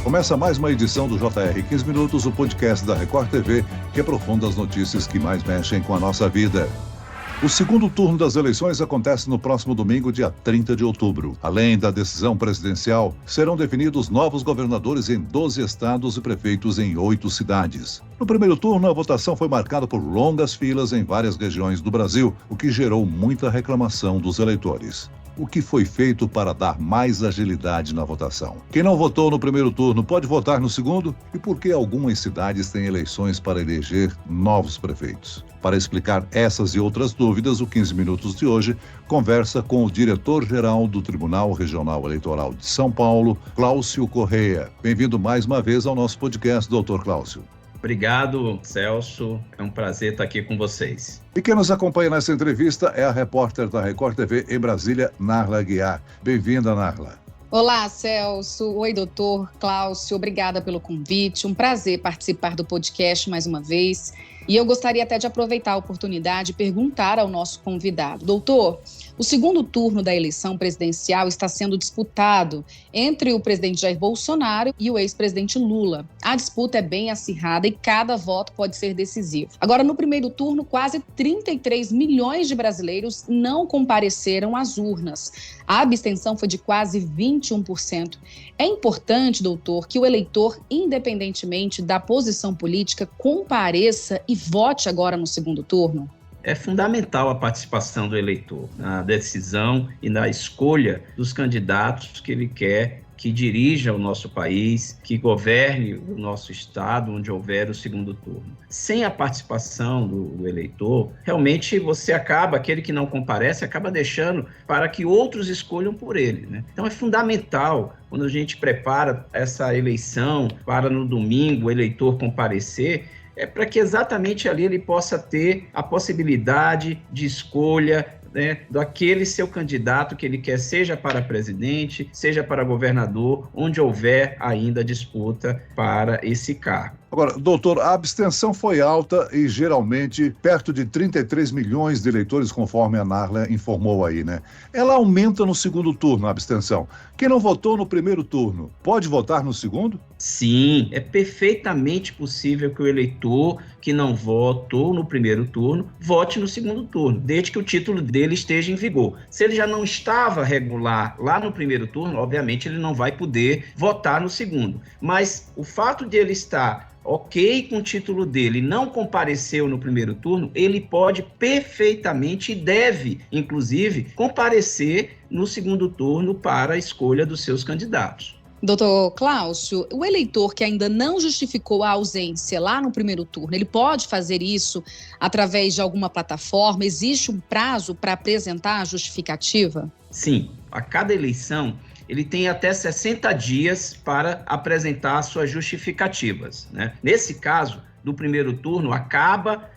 Começa mais uma edição do JR 15 Minutos, o podcast da Record TV, que aprofunda as notícias que mais mexem com a nossa vida. O segundo turno das eleições acontece no próximo domingo, dia 30 de outubro. Além da decisão presidencial, serão definidos novos governadores em 12 estados e prefeitos em 8 cidades. No primeiro turno, a votação foi marcada por longas filas em várias regiões do Brasil, o que gerou muita reclamação dos eleitores. O que foi feito para dar mais agilidade na votação? Quem não votou no primeiro turno pode votar no segundo? E por que algumas cidades têm eleições para eleger novos prefeitos? Para explicar essas e outras dúvidas, o 15 Minutos de hoje conversa com o diretor-geral do Tribunal Regional Eleitoral de São Paulo, Cláucio Correia. Bem-vindo mais uma vez ao nosso podcast, doutor Cláucio. Obrigado, Celso. É um prazer estar aqui com vocês. E quem nos acompanha nessa entrevista é a repórter da Record TV em Brasília, Narla Aguiar. Bem-vinda, Narla. Olá, Celso. Oi, doutor Cláucio. Obrigada pelo convite. Um prazer participar do podcast mais uma vez. E eu gostaria até de aproveitar a oportunidade e perguntar ao nosso convidado. Doutor, o segundo turno da eleição presidencial está sendo disputado entre o presidente Jair Bolsonaro e o ex-presidente Lula. A disputa é bem acirrada e cada voto pode ser decisivo. Agora, no primeiro turno, quase 33 milhões de brasileiros não compareceram às urnas. A abstenção foi de quase 21%. É importante, doutor, que o eleitor, independentemente da posição política, compareça e vote agora no segundo turno? É fundamental a participação do eleitor na decisão e na escolha dos candidatos que ele quer que dirija o nosso país, que governe o nosso estado, onde houver o segundo turno. Sem a participação do eleitor, realmente aquele que não comparece, acaba deixando para que outros escolham por ele, né? Então é fundamental, quando a gente prepara essa eleição para no domingo o eleitor comparecer, é para que exatamente ali ele possa ter a possibilidade de escolha, né, daquele seu candidato que ele quer, seja para presidente, seja para governador, onde houver ainda disputa para esse cargo. Agora, doutor, a abstenção foi alta e geralmente perto de 33 milhões de eleitores, conforme a Narla informou aí, né? Ela aumenta no segundo turno, a abstenção. Quem não votou no primeiro turno, pode votar no segundo? Sim, é perfeitamente possível que o eleitor que não votou no primeiro turno, vote no segundo turno, desde que o título dele esteja em vigor. Se ele já não estava regular lá no primeiro turno, obviamente ele não vai poder votar no segundo. Mas o fato de ele estar ok com o título dele, não compareceu no primeiro turno, ele pode perfeitamente e deve, inclusive, comparecer no segundo turno para a escolha dos seus candidatos. Doutor Cláucio, o eleitor que ainda não justificou a ausência lá no primeiro turno, ele pode fazer isso através de alguma plataforma? Existe um prazo para apresentar a justificativa? Sim, a cada eleição ele tem até 60 dias para apresentar suas justificativas, né? Nesse caso, do primeiro turno, acaba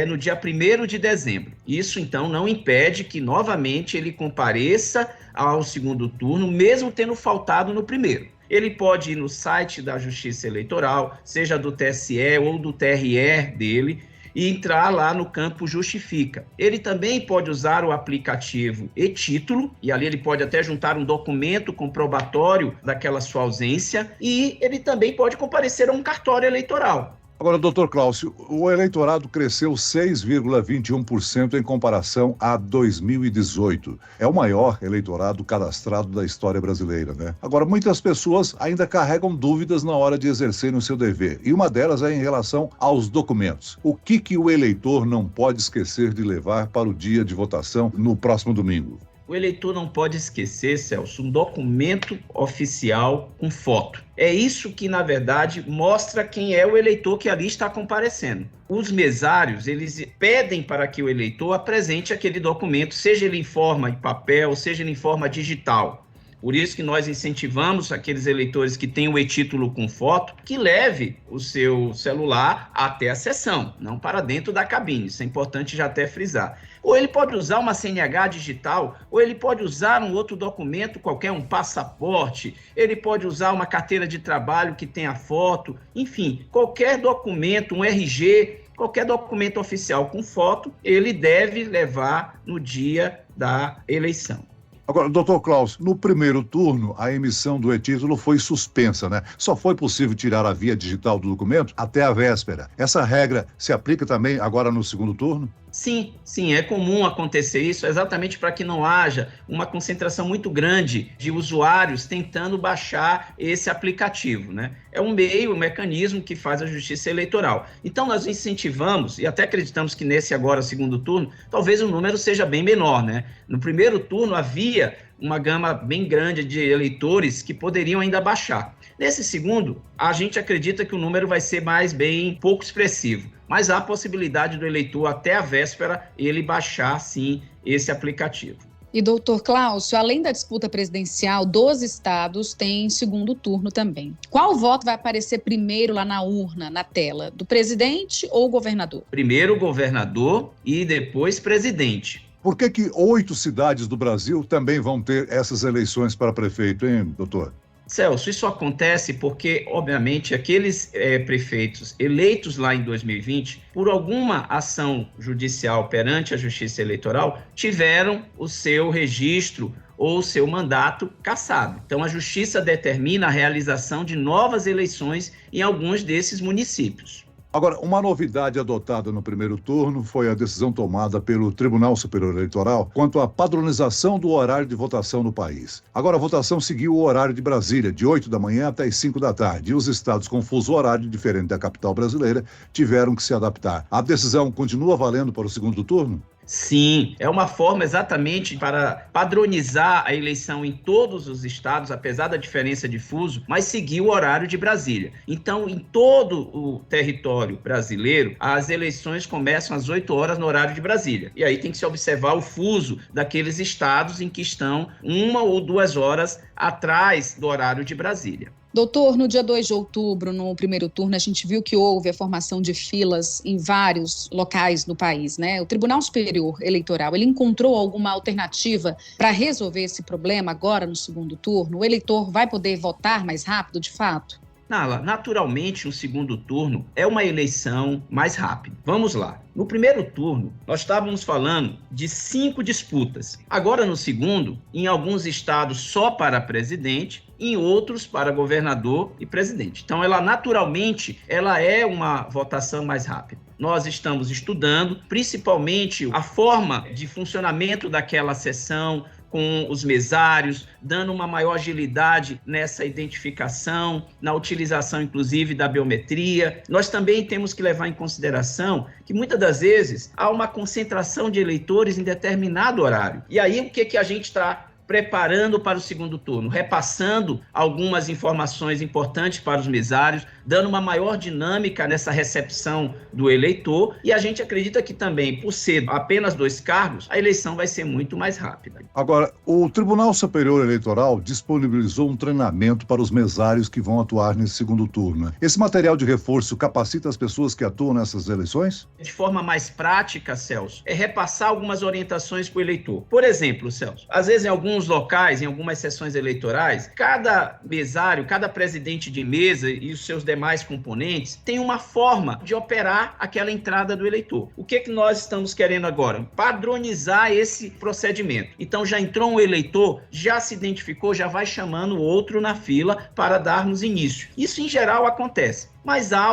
no dia 1º de dezembro. Isso, então, não impede que, novamente, ele compareça ao segundo turno, mesmo tendo faltado no primeiro. Ele pode ir no site da Justiça Eleitoral, seja do TSE ou do TRE dele, e entrar lá no campo Justifica. Ele também pode usar o aplicativo e-Título, e ali ele pode até juntar um documento comprobatório daquela sua ausência, e ele também pode comparecer a um cartório eleitoral. Agora, doutor Cláucio, o eleitorado cresceu 6,21% em comparação a 2018. É o maior eleitorado cadastrado da história brasileira, né? Agora, muitas pessoas ainda carregam dúvidas na hora de exercerem o seu dever. E uma delas é em relação aos documentos. O que o eleitor não pode esquecer de levar para o dia de votação no próximo domingo? O eleitor não pode esquecer, Celso, um documento oficial com foto. É isso que, na verdade, mostra quem é o eleitor que ali está comparecendo. Os mesários, eles pedem para que o eleitor apresente aquele documento, seja ele em forma de papel, seja ele em forma digital. Por isso que nós incentivamos aqueles eleitores que têm o e-Título com foto, que leve o seu celular até a sessão, não para dentro da cabine. Isso é importante já até frisar. Ou ele pode usar uma CNH digital, ou ele pode usar um outro documento qualquer, um passaporte, ele pode usar uma carteira de trabalho que tenha foto, enfim, qualquer documento, um RG, qualquer documento oficial com foto, ele deve levar no dia da eleição. Agora, doutor Klaus, no primeiro turno, a emissão do e-título foi suspensa, né? Só foi possível tirar a via digital do documento até a véspera. Essa regra se aplica também agora no segundo turno? Sim, é comum acontecer isso exatamente para que não haja uma concentração muito grande de usuários tentando baixar esse aplicativo, né? É um mecanismo que faz a Justiça Eleitoral. Então, nós incentivamos, e até acreditamos que nesse agora segundo turno, talvez o número seja bem menor, né? No primeiro turno havia uma gama bem grande de eleitores que poderiam ainda baixar. Nesse segundo, a gente acredita que o número vai ser bem pouco expressivo, mas há a possibilidade do eleitor, até a véspera, ele baixar, sim, esse aplicativo. E, doutor Cláudio, além da disputa presidencial, 12 estados têm segundo turno também. Qual voto vai aparecer primeiro lá na urna, na tela? Do presidente ou governador? Primeiro governador e depois presidente. Por que 8 cidades do Brasil também vão ter essas eleições para prefeito, hein, doutor? Celso, isso acontece porque, obviamente, aqueles prefeitos eleitos lá em 2020, por alguma ação judicial perante a Justiça Eleitoral, tiveram o seu registro ou o seu mandato cassado. Então, a Justiça determina a realização de novas eleições em alguns desses municípios. Agora, uma novidade adotada no primeiro turno foi a decisão tomada pelo Tribunal Superior Eleitoral quanto à padronização do horário de votação no país. Agora, a votação seguiu o horário de Brasília, de 8 da manhã até as 5 da tarde, e os estados com fuso horário diferente da capital brasileira tiveram que se adaptar. A decisão continua valendo para o segundo turno? Sim, é uma forma exatamente para padronizar a eleição em todos os estados, apesar da diferença de fuso, mas seguir o horário de Brasília. Então, em todo o território brasileiro, as eleições começam às 8 horas no horário de Brasília. E aí tem que se observar o fuso daqueles estados em que estão 1 ou 2 horas atrás do horário de Brasília. Doutor, no dia 2 de outubro, no primeiro turno, a gente viu que houve a formação de filas em vários locais no país, né? O Tribunal Superior Eleitoral, ele encontrou alguma alternativa para resolver esse problema agora no segundo turno? O eleitor vai poder votar mais rápido, de fato? Nala, naturalmente, o segundo turno é uma eleição mais rápida. Vamos lá. No primeiro turno, nós estávamos falando de 5 disputas. Agora, no segundo, em alguns estados só para presidente, em outros para governador e presidente. Então, naturalmente, ela é uma votação mais rápida. Nós estamos estudando, principalmente, a forma de funcionamento daquela sessão, com os mesários, dando uma maior agilidade nessa identificação, na utilização, inclusive, da biometria. Nós também temos que levar em consideração que, muitas das vezes, há uma concentração de eleitores em determinado horário. E aí, o que a gente está preparando para o segundo turno, repassando algumas informações importantes para os mesários, dando uma maior dinâmica nessa recepção do eleitor, e a gente acredita que também, por ser apenas 2 cargos, a eleição vai ser muito mais rápida. Agora, o Tribunal Superior Eleitoral disponibilizou um treinamento para os mesários que vão atuar nesse segundo turno. Esse material de reforço capacita as pessoas que atuam nessas eleições? De forma mais prática, Celso, é repassar algumas orientações para o eleitor. Por exemplo, Celso, às vezes em alguns locais, em algumas sessões eleitorais, cada mesário, cada presidente de mesa e os seus demais componentes tem uma forma de operar aquela entrada do eleitor. O que nós estamos querendo agora? Padronizar esse procedimento. Então, já entrou um eleitor, já se identificou, já vai chamando o outro na fila para darmos início. Isso, em geral, acontece. Mas há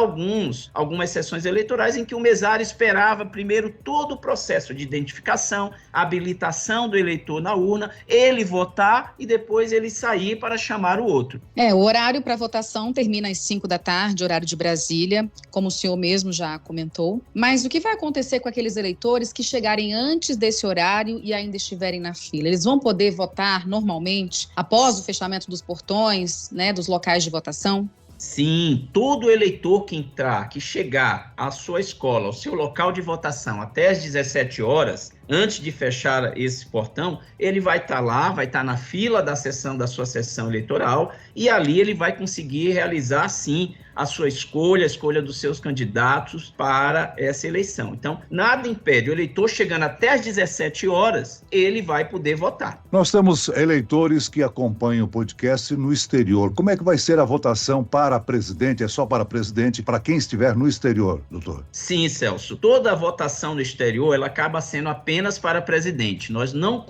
algumas sessões eleitorais em que o mesário esperava primeiro todo o processo de identificação, habilitação do eleitor na urna, ele votar e depois ele sair para chamar o outro. O horário para votação termina às 5 da tarde, horário de Brasília, como o senhor mesmo já comentou. Mas o que vai acontecer com aqueles eleitores que chegarem antes desse horário e ainda estiverem na fila? Eles vão poder votar normalmente após o fechamento dos portões, né, dos locais de votação? Sim, todo eleitor que chegar à sua escola, ao seu local de votação até às 17 horas, antes de fechar esse portão, ele vai estar lá, vai estar na fila da sua sessão eleitoral, e ali ele vai conseguir realizar, sim, a sua escolha, a escolha dos seus candidatos para essa eleição. Então, nada impede o eleitor chegando até às 17 horas, ele vai poder votar. Nós temos eleitores que acompanham o podcast no exterior. Como é que vai ser a votação para presidente? É só para presidente, para quem estiver no exterior, doutor? Sim, Celso. Toda a votação no exterior, ela acaba sendo apenas apenas para presidente. Nós não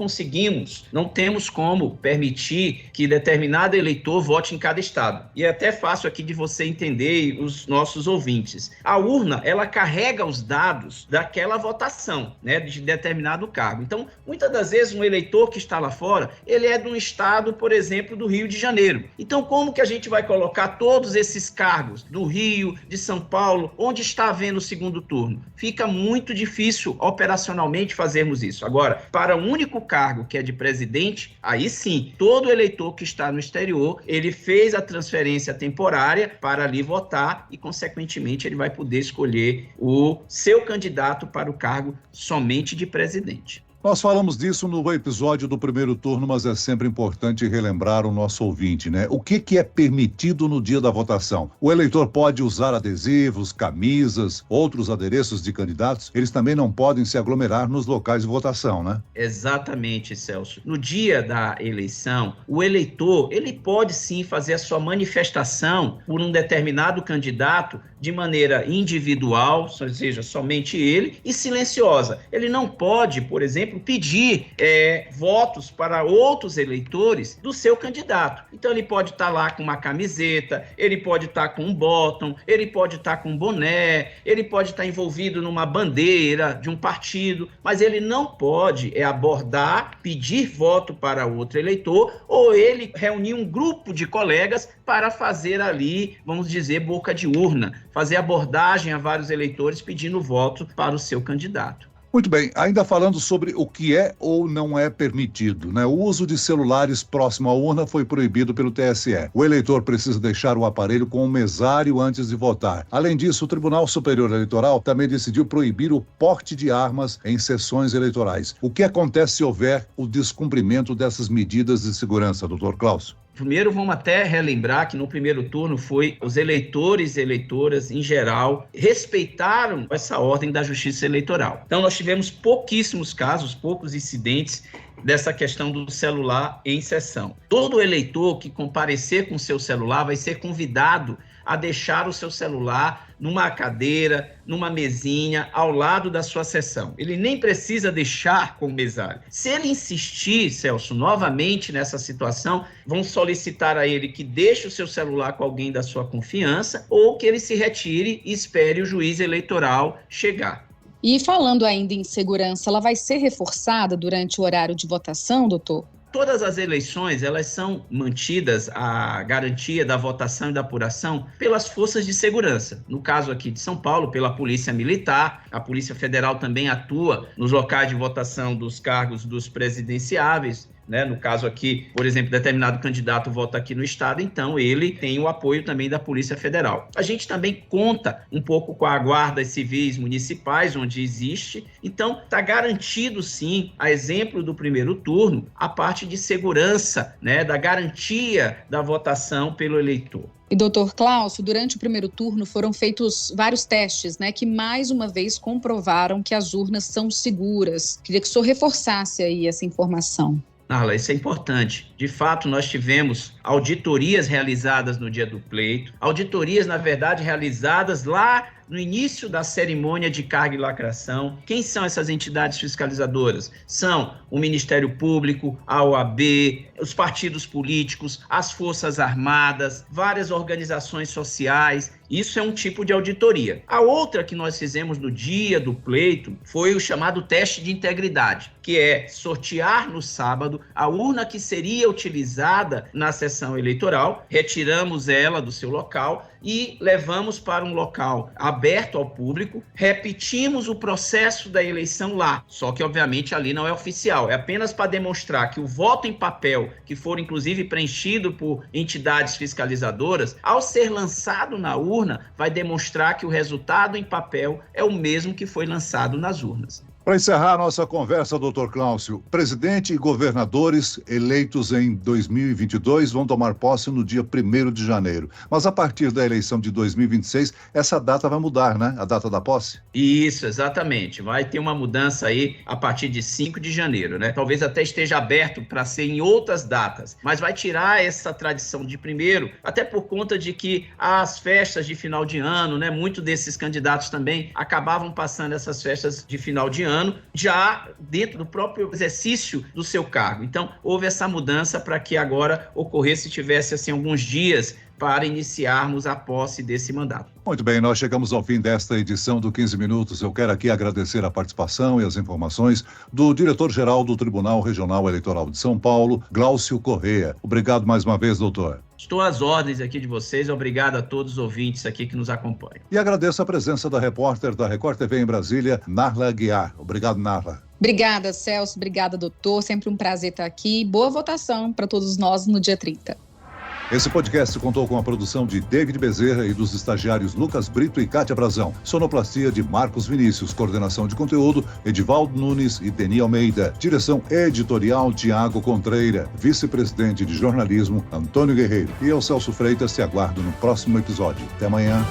temos como permitir que determinado eleitor vote em cada estado. E é até fácil aqui de você entender, os nossos ouvintes. A urna, ela carrega os dados daquela votação, né, de determinado cargo. Então, muitas das vezes, um eleitor que está lá fora, ele é de um estado, por exemplo, do Rio de Janeiro. Então, como que a gente vai colocar todos esses cargos do Rio, de São Paulo, onde está havendo o segundo turno? Fica muito difícil operacionalmente fazermos isso. Agora, para o único cargo que é de presidente, aí sim, todo eleitor que está no exterior, ele fez a transferência temporária para ali votar e, consequentemente, ele vai poder escolher o seu candidato para o cargo somente de presidente. Nós falamos disso no episódio do primeiro turno, mas é sempre importante relembrar o nosso ouvinte, né? O que é permitido no dia da votação? O eleitor pode usar adesivos, camisas, outros adereços de candidatos? Eles também não podem se aglomerar nos locais de votação, né? Exatamente, Celso. No dia da eleição, o eleitor, ele pode sim fazer a sua manifestação por um determinado candidato de maneira individual, ou seja, somente ele, e silenciosa. Ele não pode, por exemplo, pedir votos para outros eleitores do seu candidato. Então, ele pode estar lá com uma camiseta, ele pode estar com um bottom, ele pode estar com um boné, ele pode estar envolvido numa bandeira de um partido, mas ele não pode abordar, pedir voto para outro eleitor, ou ele reunir um grupo de colegas para fazer ali, vamos dizer, boca de urna, fazer abordagem a vários eleitores pedindo voto para o seu candidato. Muito bem, ainda falando sobre o que é ou não é permitido, né? O uso de celulares próximo à urna foi proibido pelo TSE. O eleitor precisa deixar o aparelho com um mesário antes de votar. Além disso, o Tribunal Superior Eleitoral também decidiu proibir o porte de armas em sessões eleitorais. O que acontece se houver o descumprimento dessas medidas de segurança, doutor Cláudio? Primeiro, vamos até relembrar que no primeiro turno os eleitores e eleitoras, em geral, respeitaram essa ordem da Justiça Eleitoral. Então, nós tivemos pouquíssimos casos, poucos incidentes dessa questão do celular em sessão. Todo eleitor que comparecer com seu celular vai ser convidado a deixar o seu celular numa cadeira, numa mesinha, ao lado da sua sessão. Ele nem precisa deixar com o mesário. Se ele insistir, Celso, novamente nessa situação, vão solicitar a ele que deixe o seu celular com alguém da sua confiança ou que ele se retire e espere o juiz eleitoral chegar. E falando ainda em segurança, ela vai ser reforçada durante o horário de votação, doutor? Todas as eleições, elas são mantidas a garantia da votação e da apuração pelas forças de segurança. No caso aqui de São Paulo, pela Polícia Militar, a Polícia Federal também atua nos locais de votação dos cargos dos presidenciáveis, né? No caso aqui, por exemplo, determinado candidato vota aqui no estado, então ele tem o apoio também da Polícia Federal. A gente também conta um pouco com a guardas civis municipais, onde existe. Então, está garantido sim, a exemplo do primeiro turno, a parte de segurança, né, da garantia da votação pelo eleitor. E, doutor Cláudio, durante o primeiro turno foram feitos vários testes, né, que mais uma vez comprovaram que as urnas são seguras. Queria que o senhor reforçasse aí essa informação. Narla, isso é importante. De fato, nós tivemos auditorias realizadas no dia do pleito, auditorias, na verdade, realizadas lá no início da cerimônia de carga e lacração. Quem são essas entidades fiscalizadoras? São o Ministério Público, a OAB, os partidos políticos, as Forças Armadas, várias organizações sociais. Isso é um tipo de auditoria. A outra que nós fizemos no dia do pleito foi o chamado teste de integridade, que é sortear no sábado a urna que seria utilizada na sessão eleitoral, retiramos ela do seu local e levamos para um local aberto ao público, repetimos o processo da eleição lá, só que obviamente ali não é oficial, é apenas para demonstrar que o voto em papel, que for inclusive preenchido por entidades fiscalizadoras, ao ser lançado na urna, vai demonstrar que o resultado em papel é o mesmo que foi lançado nas urnas. Para encerrar a nossa conversa, doutor Cláudio, presidente e governadores eleitos em 2022 vão tomar posse no dia 1º de janeiro. Mas a partir da eleição de 2026, essa data vai mudar, né? A data da posse? Isso, exatamente. Vai ter uma mudança aí a partir de 5 de janeiro, né? Talvez até esteja aberto para ser em outras datas, mas vai tirar essa tradição de 1º, até por conta de que as festas de final de ano, né? Muitos desses candidatos também acabavam passando essas festas de final de ano ano, já dentro do próprio exercício do seu cargo. Então, houve essa mudança para que agora ocorresse, tivesse assim, alguns dias para iniciarmos a posse desse mandato. Muito bem, nós chegamos ao fim desta edição do 15 Minutos. Eu quero aqui agradecer a participação e as informações do diretor-geral do Tribunal Regional Eleitoral de São Paulo, Glaucio Corrêa. Obrigado mais uma vez, doutor. Estou às ordens aqui de vocês. Obrigado a todos os ouvintes aqui que nos acompanham. E agradeço a presença da repórter da Record TV em Brasília, Narla Aguiar. Obrigado, Narla. Obrigada, Celso. Obrigada, doutor. Sempre um prazer estar aqui. Boa votação para todos nós no dia 30. Esse podcast contou com a produção de David Bezerra e dos estagiários Lucas Brito e Kátia Brazão. Sonoplastia de Marcos Vinícius. Coordenação de conteúdo, Edivaldo Nunes e Deni Almeida. Direção editorial, Tiago Contreira. Vice-presidente de jornalismo, Antônio Guerreiro. E eu, Celso Freitas, te aguardo no próximo episódio. Até amanhã.